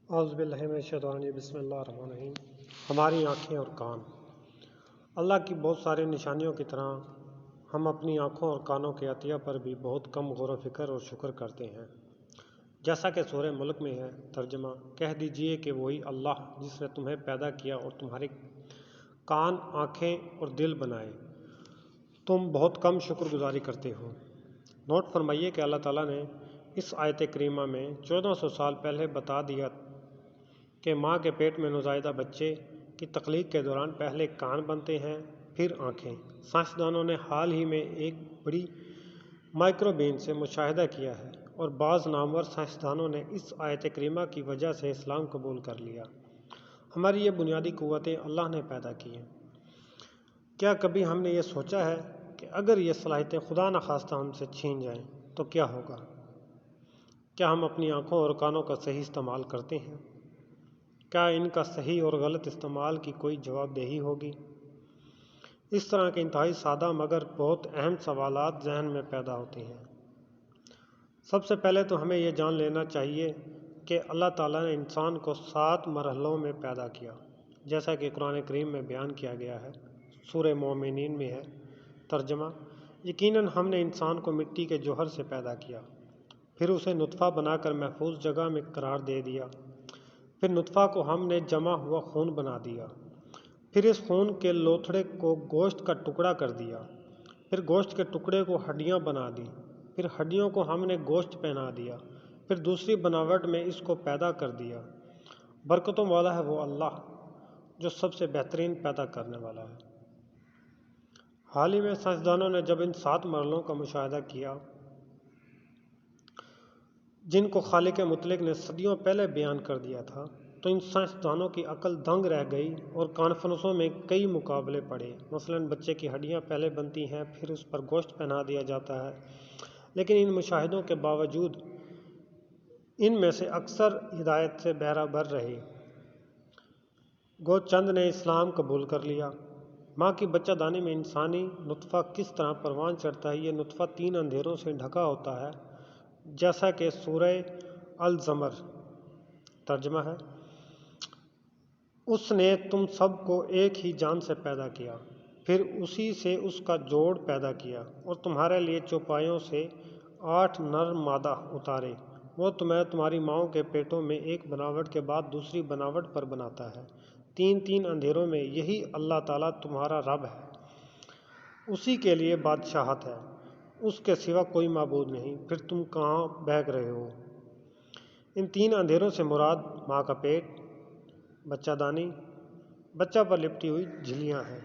اعوذ باللہ من الشیطان الرجیم بسم اللہ الرحمن الرحیم۔ ہماری آنکھیں اور کان اللہ کی بہت ساری نشانیوں کی طرح ہم اپنی آنکھوں اور کانوں کے عطیہ پر بھی بہت کم غور و فکر اور شکر کرتے ہیں۔ جیسا کہ سورہ ملک میں ہے، ترجمہ: کہہ دیجئے کہ وہی اللہ جس نے تمہیں پیدا کیا اور تمہارے کان، آنکھیں اور دل بنائے، تم بہت کم شکر گزاری کرتے ہو۔ نوٹ فرمائیے کہ اللہ تعالیٰ نے اس آیت کریمہ میں 1400 سال پہلے بتا دیا کہ ماں کے پیٹ میں نوزائیدہ بچے کی تخلیق کے دوران پہلے کان بنتے ہیں، پھر آنکھیں۔ سائنسدانوں نے حال ہی میں ایک بڑی مائکروبین سے مشاہدہ کیا ہے اور بعض نامور سائنسدانوں نے اس آیت کریمہ کی وجہ سے اسلام قبول کر لیا۔ ہماری یہ بنیادی قوتیں اللہ نے پیدا کی ہیں۔ کیا کبھی ہم نے یہ سوچا ہے کہ اگر یہ صلاحیتیں خدا نخواستہ ہم سے چھین جائیں تو کیا ہوگا؟ کیا ہم اپنی آنکھوں اور کانوں کا صحیح استعمال کرتے ہیں؟ کیا ان کا صحیح اور غلط استعمال کی کوئی جواب دہی ہوگی؟ اس طرح کے انتہائی سادہ مگر بہت اہم سوالات ذہن میں پیدا ہوتے ہیں۔ سب سے پہلے تو ہمیں یہ جان لینا چاہیے کہ اللہ تعالیٰ نے انسان کو 7 مرحلوں میں پیدا کیا، جیسا کہ قرآن کریم میں بیان کیا گیا ہے۔ سورہ مومنین میں ہے، ترجمہ: یقیناً ہم نے انسان کو مٹی کے جوہر سے پیدا کیا، پھر اسے نطفہ بنا کر محفوظ جگہ میں قرار دے دیا، پھر نطفہ کو ہم نے جمع ہوا خون بنا دیا، پھر اس خون کے لوتھڑے کو گوشت کا ٹکڑا کر دیا، پھر گوشت کے ٹکڑے کو ہڈیاں بنا دی، پھر ہڈیوں کو ہم نے گوشت پہنا دیا، پھر دوسری بناوٹ میں اس کو پیدا کر دیا۔ برکتوں والا ہے وہ اللہ جو سب سے بہترین پیدا کرنے والا ہے۔ حال ہی میں سائنسدانوں نے جب ان 7 مرحلوں کا مشاہدہ کیا جن کو خالق مطلق نے صدیوں پہلے بیان کر دیا تھا، تو ان سائنسدانوں کی عقل دنگ رہ گئی اور کانفرنسوں میں کئی مقابلے پڑے۔ مثلاً بچے کی ہڈیاں پہلے بنتی ہیں، پھر اس پر گوشت پہنا دیا جاتا ہے، لیکن ان مشاہدوں کے باوجود ان میں سے اکثر ہدایت سے بہرہ بر رہے، گو چند نے اسلام قبول کر لیا۔ ماں کی بچہ دانی میں انسانی نطفہ کس طرح پروان چڑھتا ہے؟ یہ نطفہ 3 اندھیروں سے ڈھکا ہوتا ہے، جیسا کہ سورہ الزمر، ترجمہ ہے: اس نے تم سب کو ایک ہی جان سے پیدا کیا، پھر اسی سے اس کا جوڑ پیدا کیا اور تمہارے لیے چوپایوں سے 8 نر مادہ اتارے۔ وہ تمہیں تمہاری ماؤں کے پیٹوں میں ایک بناوٹ کے بعد دوسری بناوٹ پر بناتا ہے۔ 3 اندھیروں میں یہی اللہ تعالیٰ تمہارا رب ہے، اسی کے لیے بادشاہت ہے، اس کے سوا کوئی معبود نہیں، پھر تم کہاں بہک رہے ہو؟ ان 3 اندھیروں سے مراد ماں کا پیٹ، بچہ دانی، بچہ پر لپٹی ہوئی جھلیاں ہیں۔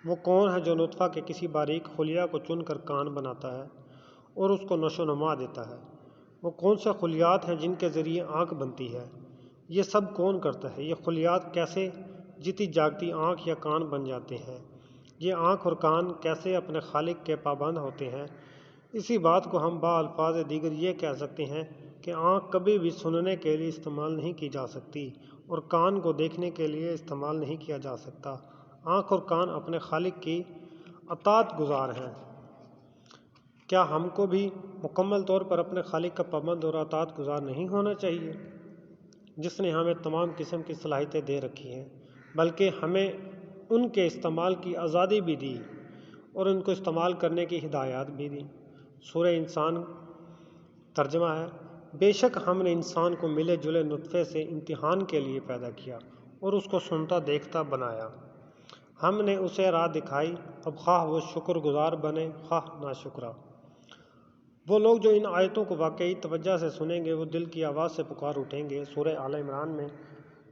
وہ کون ہے جو نطفہ کے کسی باریک خلیہ کو چن کر کان بناتا ہے اور اس کو نشو و نما دیتا ہے؟ وہ کون سے خلیات ہیں جن کے ذریعے آنکھ بنتی ہے؟ یہ سب کون کرتا ہے؟ یہ خلیات کیسے جیتی جاگتی آنکھ یا کان بن جاتے ہیں؟ یہ آنکھ اور کان کیسے اپنے خالق کے پابند ہوتے ہیں؟ اسی بات کو ہم الفاظ دیگر یہ کہہ سکتے ہیں کہ آنکھ کبھی بھی سننے کے لیے استعمال نہیں کی جا سکتی اور کان کو دیکھنے کے لیے استعمال نہیں کیا جا سکتا۔ آنکھ اور کان اپنے خالق کی اطاعت گزار ہیں۔ کیا ہم کو بھی مکمل طور پر اپنے خالق کا پابند اور اطاعت گزار نہیں ہونا چاہیے، جس نے ہمیں تمام قسم کی صلاحیتیں دے رکھی ہیں، بلکہ ہمیں ان کے استعمال کی آزادی بھی دی اور ان کو استعمال کرنے کی ہدایات بھی دی؟ سورہ انسان، ترجمہ ہے: بے شک ہم نے انسان کو ملے جلے نطفے سے امتحان کے لیے پیدا کیا اور اس کو سنتا دیکھتا بنایا۔ ہم نے اسے راہ دکھائی، اب خواہ وہ شکر گزار بنے خواہ ناشکرا۔ وہ لوگ جو ان آیتوں کو واقعی توجہ سے سنیں گے وہ دل کی آواز سے پکار اٹھیں گے۔ سورہ آل عمران میں،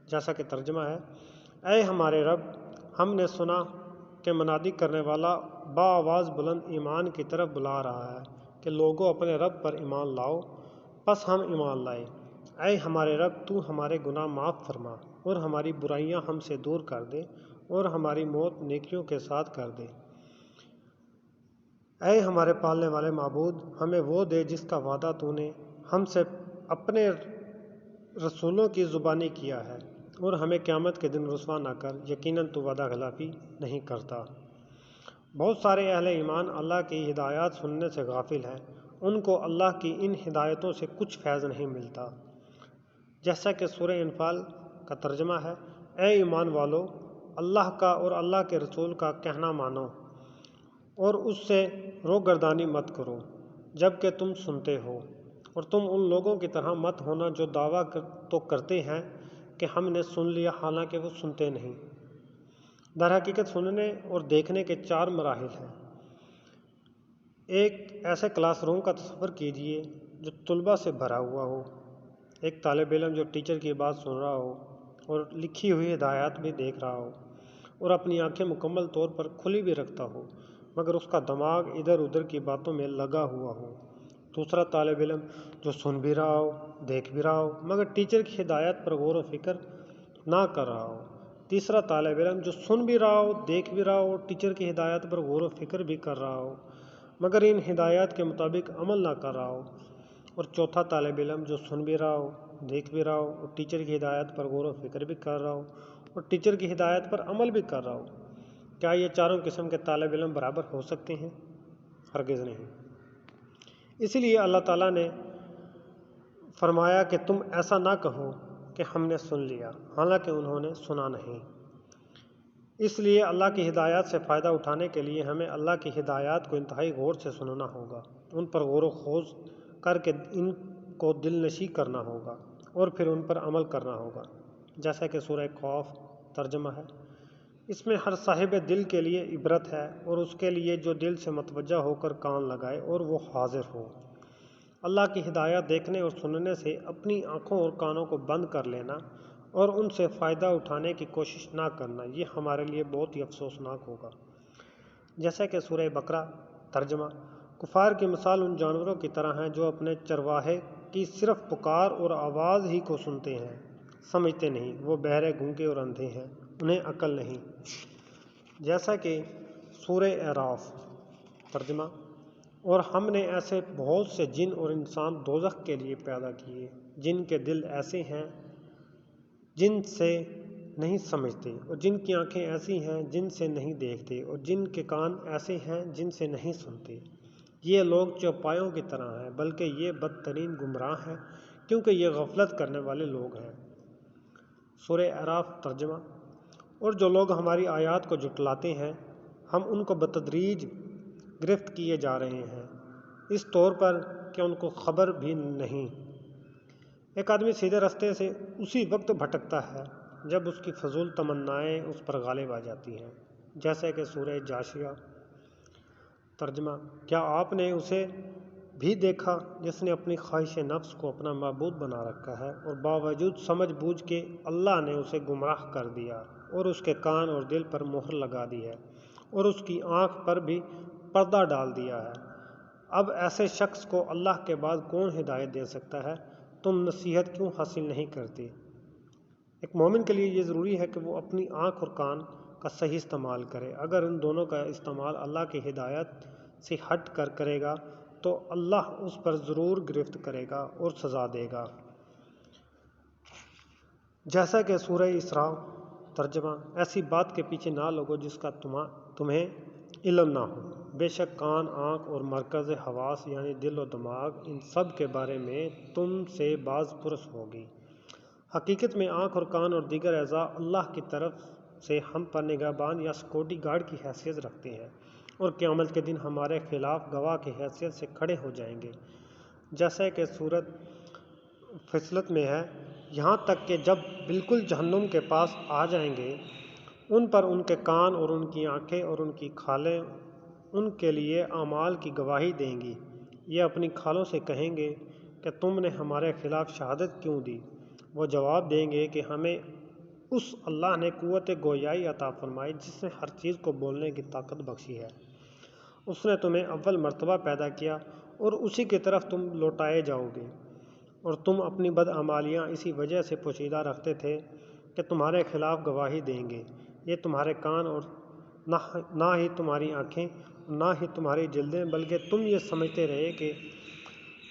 جیسا کہ ترجمہ ہے: اے ہمارے رب، ہم نے سنا کہ منادی کرنے والا بآواز بلند ایمان کی طرف بلا رہا ہے کہ لوگوں اپنے رب پر ایمان لاؤ، پس ہم ایمان لائے۔ اے ہمارے رب، تو ہمارے گناہ معاف فرما اور ہماری برائیاں ہم سے دور کر دے اور ہماری موت نیکیوں کے ساتھ کر دے۔ اے ہمارے پالنے والے معبود، ہمیں وہ دے جس کا وعدہ تو نے ہم سے اپنے رسولوں کی زبانی کیا ہے، اور ہمیں قیامت کے دن رسوا نہ کر، یقیناً تو وعدہ خلافی نہیں کرتا۔ بہت سارے اہل ایمان اللہ کی ہدایات سننے سے غافل ہیں، ان کو اللہ کی ان ہدایتوں سے کچھ فیض نہیں ملتا۔ جیسا کہ سورہ انفال کا ترجمہ ہے، اے ایمان والو، اللہ کا اور اللہ کے رسول کا کہنا مانو اور اس سے روگردانی مت کرو جب کہ تم سنتے ہو، اور تم ان لوگوں کی طرح مت ہونا جو دعویٰ تو کرتے ہیں کہ ہم نے سن لیا حالانکہ وہ سنتے نہیں۔ در حقیقت سننے اور دیکھنے کے 4 مراحل ہیں۔ ایک ایسے کلاس روم کا تصور کیجئے جو طلباء سے بھرا ہوا ہو، ایک طالب علم جو ٹیچر کی بات سن رہا ہو اور لکھی ہوئی ہدایات بھی دیکھ رہا ہو اور اپنی آنکھیں مکمل طور پر کھلی بھی رکھتا ہو، مگر اس کا دماغ ادھر ادھر کی باتوں میں لگا ہوا ہو۔ دوسرا طالب علم جو سن بھی رہا ہو، دیکھ بھی رہا ہو، مگر ٹیچر کی ہدایات پر غور و فکر نہ کر رہا ہو۔ تیسرا طالب علم جو سن بھی رہا ہو، دیکھ بھی رہا ہو، ٹیچر کی ہدایات پر غور و فکر بھی کر رہا ہو، مگر ان ہدایات کے مطابق عمل نہ کر رہا ہو۔ اور چوتھا طالب علم جو سن بھی رہا ہو، دیکھ بھی رہا ہو اور ٹیچر کی ہدایات پر غور و فکر بھی کر رہا ہو اور ٹیچر کی ہدایات پر عمل بھی کر رہا ہو۔ کیا یہ چاروں قسم کے طالب علم برابر ہو سکتے ہیں؟ ہرگز نہیں۔ اسی لیے اللہ تعالیٰ نے فرمایا کہ تم ایسا نہ کہو کہ ہم نے سن لیا، حالانکہ انہوں نے سنا نہیں۔ اس لیے اللہ کی ہدایات سے فائدہ اٹھانے کے لیے ہمیں اللہ کی ہدایات کو انتہائی غور سے سننا ہوگا، ان پر غور و خوض کر کے ان کو دل نشیں کرنا ہوگا اور پھر ان پر عمل کرنا ہوگا، جیسا کہ سورہ خوف ترجمہ ہے۔ اس میں ہر صاحب دل کے لیے عبرت ہے اور اس کے لیے جو دل سے متوجہ ہو کر کان لگائے اور وہ حاضر ہو۔ اللہ کی ہدایات دیکھنے اور سننے سے اپنی آنکھوں اور کانوں کو بند کر لینا اور ان سے فائدہ اٹھانے کی کوشش نہ کرنا، یہ ہمارے لیے بہت ہی افسوسناک ہوگا۔ جیسا کہ سورہ بقرہ ترجمہ، کفار کی مثال ان جانوروں کی طرح ہیں جو اپنے چرواہے کی صرف پکار اور آواز ہی کو سنتے ہیں، سمجھتے نہیں۔ وہ بہرے، گونگے اور اندھے ہیں، انہیں عقل نہیں۔ جیسا کہ سورہ اعراف ترجمہ، اور ہم نے ایسے بہت سے جن اور انسان دوزخ کے لیے پیدا کیے جن کے دل ایسے ہیں جن سے نہیں سمجھتے، اور جن کی آنکھیں ایسی ہیں جن سے نہیں دیکھتے، اور جن کے کان ایسے ہیں جن سے نہیں سنتے۔ یہ لوگ چوپایوں کی طرح ہیں، بلکہ یہ بدترین گمراہ ہیں کیونکہ یہ غفلت کرنے والے لوگ ہیں۔ سورہ اعراف ترجمہ، اور جو لوگ ہماری آیات کو جھٹلاتے ہیں ہم ان کو بتدریج گرفت کیے جا رہے ہیں، اس طور پر کہ ان کو خبر بھی نہیں۔ ایک آدمی سیدھے راستے سے اسی وقت بھٹکتا ہے جب اس کی فضول تمنائیں اس پر غالب آ جاتی ہیں، جیسے کہ سورہ جاشیہ ترجمہ، کیا آپ نے اسے بھی دیکھا جس نے اپنی خواہش نفس کو اپنا معبود بنا رکھا ہے اور باوجود سمجھ بوجھ کے اللہ نے اسے گمراہ کر دیا اور اس کے کان اور دل پر مہر لگا دی ہے اور اس کی آنکھ پر بھی پردہ ڈال دیا ہے۔ اب ایسے شخص کو اللہ کے بعد کون ہدایت دے سکتا ہے؟ تم نصیحت کیوں حاصل نہیں کرتے؟ ایک مومن کے لیے یہ ضروری ہے کہ وہ اپنی آنکھ اور کان کا صحیح استعمال کرے۔ اگر ان دونوں کا استعمال اللہ کی ہدایت سے ہٹ کر کرے گا تو اللہ اس پر ضرور گرفت کرے گا اور سزا دے گا۔ جیسا کہ سورہ اسراء ترجمہ، ایسی بات کے پیچھے نہ لگو جس کا تمہیں علم نہ ہو، بے شک کان، آنکھ اور مرکز حواس یعنی دل و دماغ، ان سب کے بارے میں تم سے باز پرس ہوگی۔ حقیقت میں آنکھ اور کان اور دیگر اعضاء اللہ کی طرف سے ہم پر نگہبان یا سیکورٹی گارڈ کی حیثیت رکھتے ہیں اور قیامت کے دن ہمارے خلاف گواہ کی حیثیت سے کھڑے ہو جائیں گے، جیسا کہ سورۃ فصلت میں ہے، یہاں تک کہ جب بالکل جہنم کے پاس آ جائیں گے ان پر ان کے کان اور ان کی آنکھیں اور ان کی کھالیں ان کے لیے اعمال کی گواہی دیں گی۔ یہ اپنی کھالوں سے کہیں گے کہ تم نے ہمارے خلاف شہادت کیوں دی؟ وہ جواب دیں گے کہ ہمیں اس اللہ نے قوت گویائی عطا فرمائی جس نے ہر چیز کو بولنے کی طاقت بخشی ہے۔ اس نے تمہیں اول مرتبہ پیدا کیا اور اسی کی طرف تم لوٹائے جاؤ گے، اور تم اپنی بدعمالیاں اسی وجہ سے پوشیدہ رکھتے تھے کہ تمہارے خلاف گواہی دیں گے۔ یہ تمہارے کان اور نہ ہی تمہاری آنکھیں نہ ہی تمہاری جلدیں، بلکہ تم یہ سمجھتے رہے کہ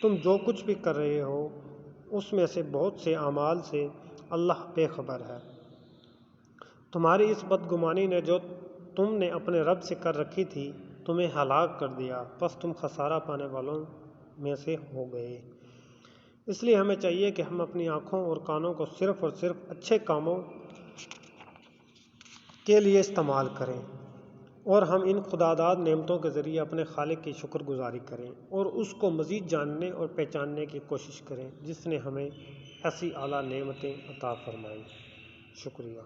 تم جو کچھ بھی کر رہے ہو اس میں سے بہت سے اعمال سے اللہ بے خبر ہے۔ تمہاری اس بدگمانی نے جو تم نے اپنے رب سے کر رکھی تھی تمہیں ہلاک کر دیا، پس تم خسارہ پانے والوں میں سے ہو گئے۔ اس لیے ہمیں چاہیے کہ ہم اپنی آنکھوں اور کانوں کو صرف اور صرف اچھے کاموں کے لیے استعمال کریں، اور ہم ان خداداد نعمتوں کے ذریعے اپنے خالق کی شکر گزاری کریں اور اس کو مزید جاننے اور پہچاننے کی کوشش کریں جس نے ہمیں ایسی اعلیٰ نعمتیں عطا فرمائیں۔ شکریہ۔